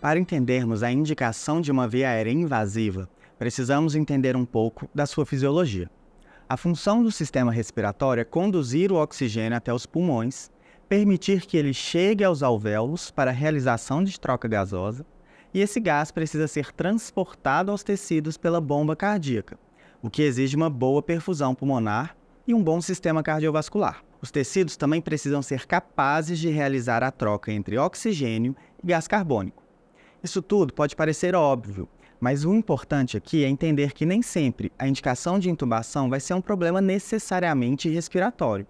Para entendermos a indicação de uma via aérea invasiva, precisamos entender um pouco da sua fisiologia. A função do sistema respiratório é conduzir o oxigênio até os pulmões, permitir que ele chegue aos alvéolos para a realização de troca gasosa, e esse gás precisa ser transportado aos tecidos pela bomba cardíaca, o que exige uma boa perfusão pulmonar e um bom sistema cardiovascular. Os tecidos também precisam ser capazes de realizar a troca entre oxigênio e gás carbônico. Isso tudo pode parecer óbvio, mas o importante aqui é entender que nem sempre a indicação de intubação vai ser um problema necessariamente respiratório.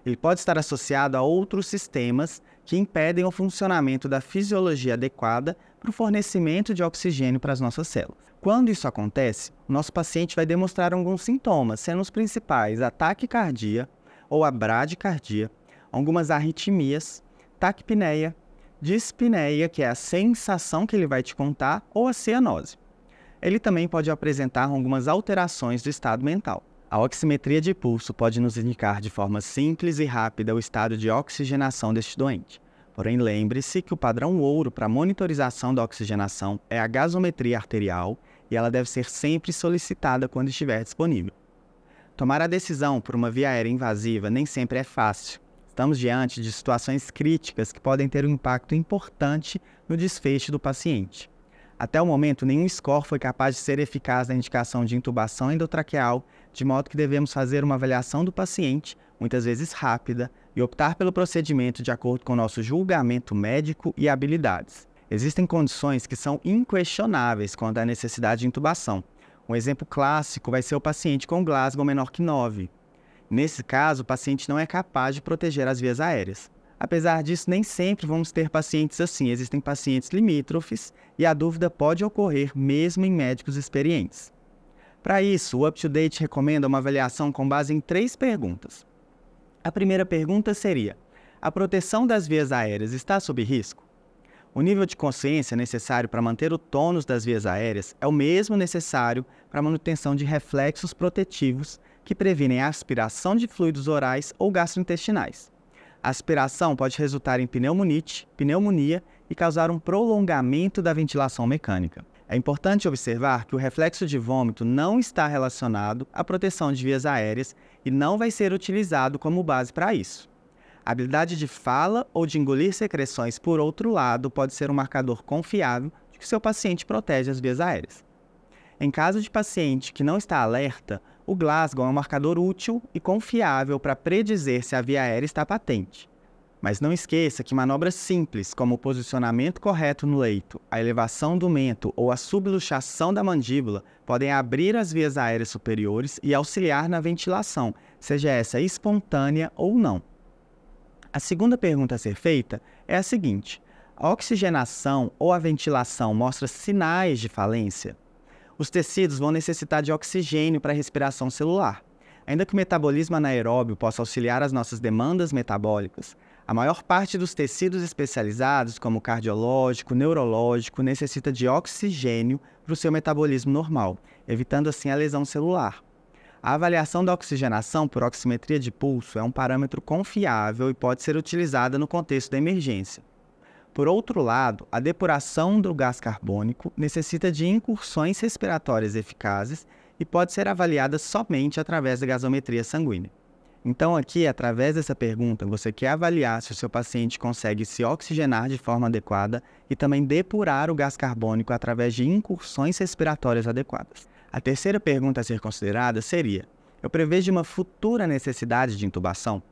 Ele pode estar associado a outros sistemas que impedem o funcionamento da fisiologia adequada para o fornecimento de oxigênio para as nossas células. Quando isso acontece, o nosso paciente vai demonstrar alguns sintomas, sendo os principais a taquicardia ou a bradicardia, algumas arritmias, taquipneia, dispneia, que é a sensação que ele vai te contar, ou a cianose. Ele também pode apresentar algumas alterações do estado mental. A oximetria de pulso pode nos indicar de forma simples e rápida o estado de oxigenação deste doente. Porém, lembre-se que o padrão ouro para monitorização da oxigenação é a gasometria arterial e ela deve ser sempre solicitada quando estiver disponível. Tomar a decisão por uma via aérea invasiva nem sempre é fácil. Estamos diante de situações críticas que podem ter um impacto importante no desfecho do paciente. Até o momento, nenhum score foi capaz de ser eficaz na indicação de intubação endotraqueal, de modo que devemos fazer uma avaliação do paciente, muitas vezes rápida, e optar pelo procedimento de acordo com o nosso julgamento médico e habilidades. Existem condições que são inquestionáveis quanto à necessidade de intubação. Um exemplo clássico vai ser o paciente com Glasgow menor que 9. Nesse caso, o paciente não é capaz de proteger as vias aéreas. Apesar disso, nem sempre vamos ter pacientes assim. Existem pacientes limítrofes e a dúvida pode ocorrer mesmo em médicos experientes. Para isso, o UpToDate recomenda uma avaliação com base em 3 perguntas. A primeira pergunta seria: a proteção das vias aéreas está sob risco? O nível de consciência necessário para manter o tônus das vias aéreas é o mesmo necessário para a manutenção de reflexos protetivos que previnem a aspiração de fluidos orais ou gastrointestinais. A aspiração pode resultar em pneumonite, pneumonia e causar um prolongamento da ventilação mecânica. É importante observar que o reflexo de vômito não está relacionado à proteção de vias aéreas e não vai ser utilizado como base para isso. A habilidade de fala ou de engolir secreções, por outro lado, pode ser um marcador confiável de que seu paciente protege as vias aéreas. Em caso de paciente que não está alerta, o Glasgow é um marcador útil e confiável para predizer se a via aérea está patente. Mas não esqueça que manobras simples, como o posicionamento correto no leito, a elevação do mento ou a subluxação da mandíbula, podem abrir as vias aéreas superiores e auxiliar na ventilação, seja essa espontânea ou não. A segunda pergunta a ser feita é a seguinte: a oxigenação ou a ventilação mostra sinais de falência? Os tecidos vão necessitar de oxigênio para a respiração celular. Ainda que o metabolismo anaeróbio possa auxiliar as nossas demandas metabólicas, a maior parte dos tecidos especializados, como o cardiológico, neurológico, necessita de oxigênio para o seu metabolismo normal, evitando assim a lesão celular. A avaliação da oxigenação por oximetria de pulso é um parâmetro confiável e pode ser utilizada no contexto da emergência. Por outro lado, a depuração do gás carbônico necessita de incursões respiratórias eficazes e pode ser avaliada somente através da gasometria sanguínea. Então aqui, através dessa pergunta, você quer avaliar se o seu paciente consegue se oxigenar de forma adequada e também depurar o gás carbônico através de incursões respiratórias adequadas. A terceira pergunta a ser considerada seria: eu prevejo uma futura necessidade de intubação?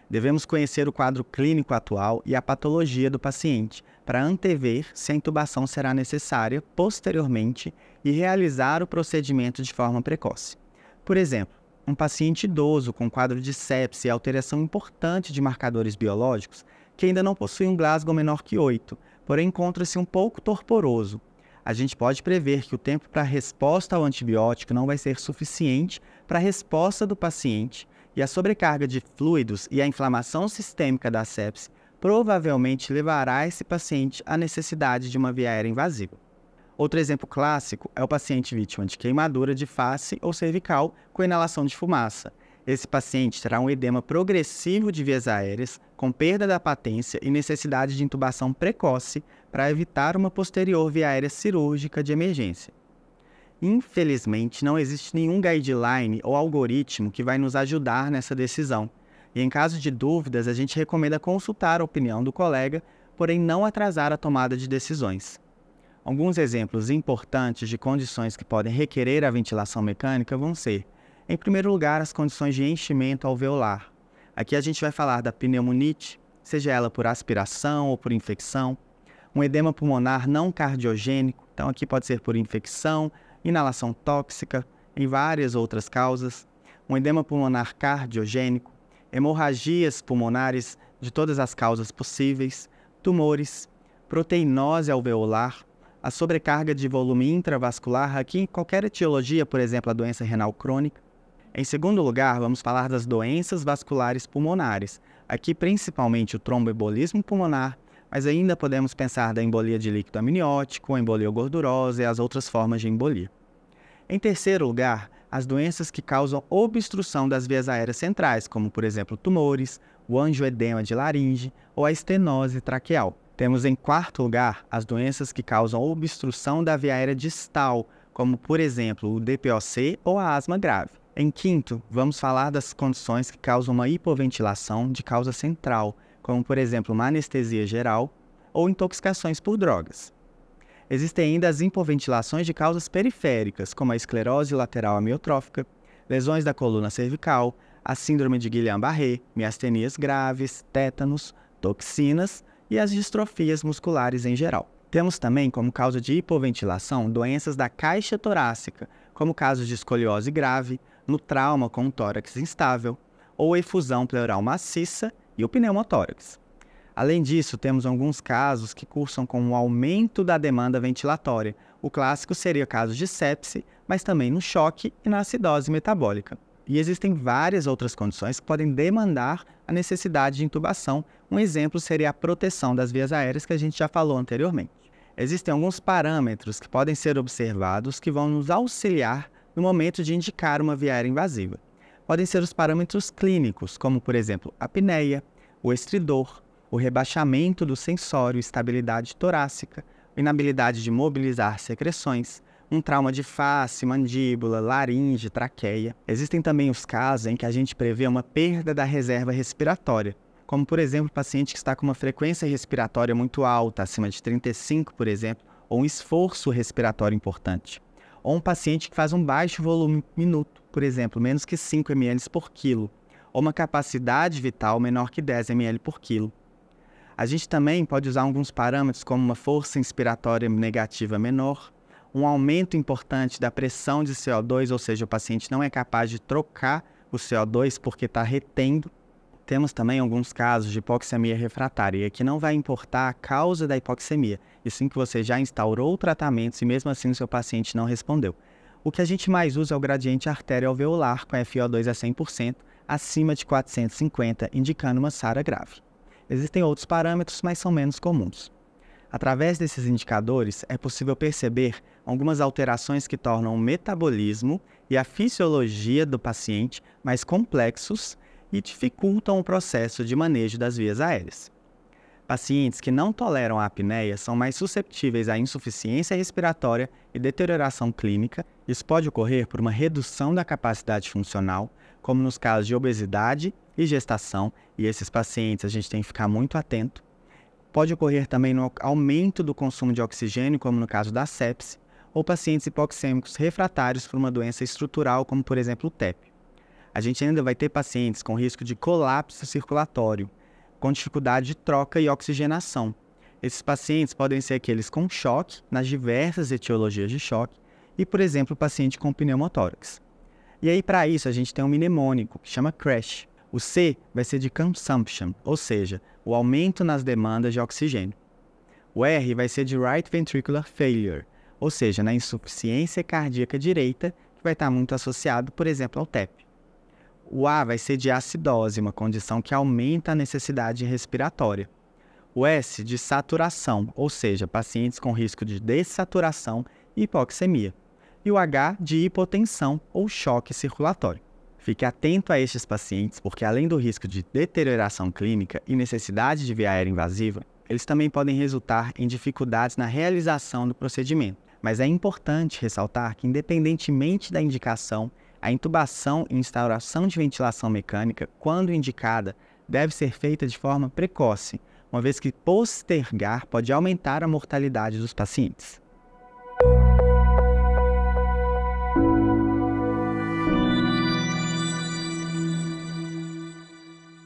Devemos conhecer o quadro clínico atual e a patologia do paciente para antever se a intubação será necessária posteriormente e realizar o procedimento de forma precoce. Por exemplo, um paciente idoso com quadro de sepse e alteração importante de marcadores biológicos que ainda não possui um Glasgow menor que 8, porém encontra-se um pouco torporoso. A gente pode prever que o tempo para a resposta ao antibiótico não vai ser suficiente para a resposta do paciente e a sobrecarga de fluidos e a inflamação sistêmica da sepse provavelmente levará esse paciente à necessidade de uma via aérea invasiva. Outro exemplo clássico é o paciente vítima de queimadura de face ou cervical com inalação de fumaça. Esse paciente terá um edema progressivo de vias aéreas, com perda da patência e necessidade de intubação precoce para evitar uma posterior via aérea cirúrgica de emergência. Infelizmente, não existe nenhum guideline ou algoritmo que vai nos ajudar nessa decisão, e em caso de dúvidas, a gente recomenda consultar a opinião do colega, porém não atrasar a tomada de decisões. Alguns exemplos importantes de condições que podem requerer a ventilação mecânica vão ser, em primeiro lugar, as condições de enchimento alveolar. Aqui a gente vai falar da pneumonite, seja ela por aspiração ou por infecção, um edema pulmonar não cardiogênico, então aqui pode ser por infecção, inalação tóxica, em várias outras causas, um edema pulmonar cardiogênico, hemorragias pulmonares de todas as causas possíveis, tumores, proteinose alveolar, a sobrecarga de volume intravascular, aqui em qualquer etiologia, por exemplo, a doença renal crônica. Em segundo lugar, vamos falar das doenças vasculares pulmonares, aqui principalmente o tromboembolismo pulmonar, mas ainda podemos pensar da embolia de líquido amniótico, embolia gordurosa e as outras formas de embolia. Em terceiro lugar, as doenças que causam obstrução das vias aéreas centrais, como por exemplo tumores, o angioedema de laringe ou a estenose traqueal. Temos em quarto lugar as doenças que causam obstrução da via aérea distal, como por exemplo o DPOC ou a asma grave. Em quinto, vamos falar das condições que causam uma hipoventilação de causa central, como por exemplo uma anestesia geral ou intoxicações por drogas. Existem ainda as hipoventilações de causas periféricas, como a esclerose lateral amiotrófica, lesões da coluna cervical, a síndrome de Guillain-Barré, miastenias graves, tétanos, toxinas e as distrofias musculares em geral. Temos também como causa de hipoventilação doenças da caixa torácica, como casos de escoliose grave, no trauma com um tórax instável, ou efusão pleural maciça e o pneumotórax. Além disso, temos alguns casos que cursam com um aumento da demanda ventilatória. O clássico seria casos de sepse, mas também no choque e na acidose metabólica. E existem várias outras condições que podem demandar a necessidade de intubação. Um exemplo seria a proteção das vias aéreas, que a gente já falou anteriormente. Existem alguns parâmetros que podem ser observados que vão nos auxiliar no momento de indicar uma via aérea invasiva. Podem ser os parâmetros clínicos, como por exemplo a apneia, o estridor, o rebaixamento do sensório, estabilidade torácica, inabilidade de mobilizar secreções, um trauma de face, mandíbula, laringe, traqueia. Existem também os casos em que a gente prevê uma perda da reserva respiratória, como por exemplo o paciente que está com uma frequência respiratória muito alta, acima de 35, por exemplo, ou um esforço respiratório importante. Ou um paciente que faz um baixo volume minuto, por exemplo, menos que 5 ml por quilo, ou uma capacidade vital menor que 10 ml por quilo. A gente também pode usar alguns parâmetros como uma força inspiratória negativa menor, um aumento importante da pressão de CO2, ou seja, o paciente não é capaz de trocar o CO2 porque está retendo. Temos também alguns casos de hipoxemia refratária, e aqui não vai importar a causa da hipoxemia, e sim que você já instaurou tratamentos e mesmo assim o seu paciente não respondeu. O que a gente mais usa é o gradiente artério-alveolar com FiO2 a 100%, acima de 450, indicando uma SARA grave. Existem outros parâmetros, mas são menos comuns. Através desses indicadores, é possível perceber algumas alterações que tornam o metabolismo e a fisiologia do paciente mais complexos e dificultam o processo de manejo das vias aéreas. Pacientes que não toleram a apneia são mais susceptíveis à insuficiência respiratória e deterioração clínica. Isso pode ocorrer por uma redução da capacidade funcional, como nos casos de obesidade e gestação, e esses pacientes a gente tem que ficar muito atento. Pode ocorrer também no aumento do consumo de oxigênio, como no caso da sepse, ou pacientes hipoxêmicos refratários por uma doença estrutural, como por exemplo o TEP. A gente ainda vai ter pacientes com risco de colapso circulatório, com dificuldade de troca e oxigenação. Esses pacientes podem ser aqueles com choque, nas diversas etiologias de choque, e, por exemplo, o paciente com pneumotórax. E aí, para isso, a gente tem um mnemônico que chama CRASH. O C vai ser de consumption, ou seja, o aumento nas demandas de oxigênio. O R vai ser de right ventricular failure, ou seja, na insuficiência cardíaca direita, que vai estar muito associado, por exemplo, ao TEP. O A vai ser de acidose, uma condição que aumenta a necessidade respiratória. O S de saturação, ou seja, pacientes com risco de dessaturação e hipoxemia. E o H de hipotensão ou choque circulatório. Fique atento a estes pacientes, porque além do risco de deterioração clínica e necessidade de via aérea invasiva, eles também podem resultar em dificuldades na realização do procedimento. Mas é importante ressaltar que, independentemente da indicação, a intubação e instauração de ventilação mecânica, quando indicada, deve ser feita de forma precoce, uma vez que postergar pode aumentar a mortalidade dos pacientes.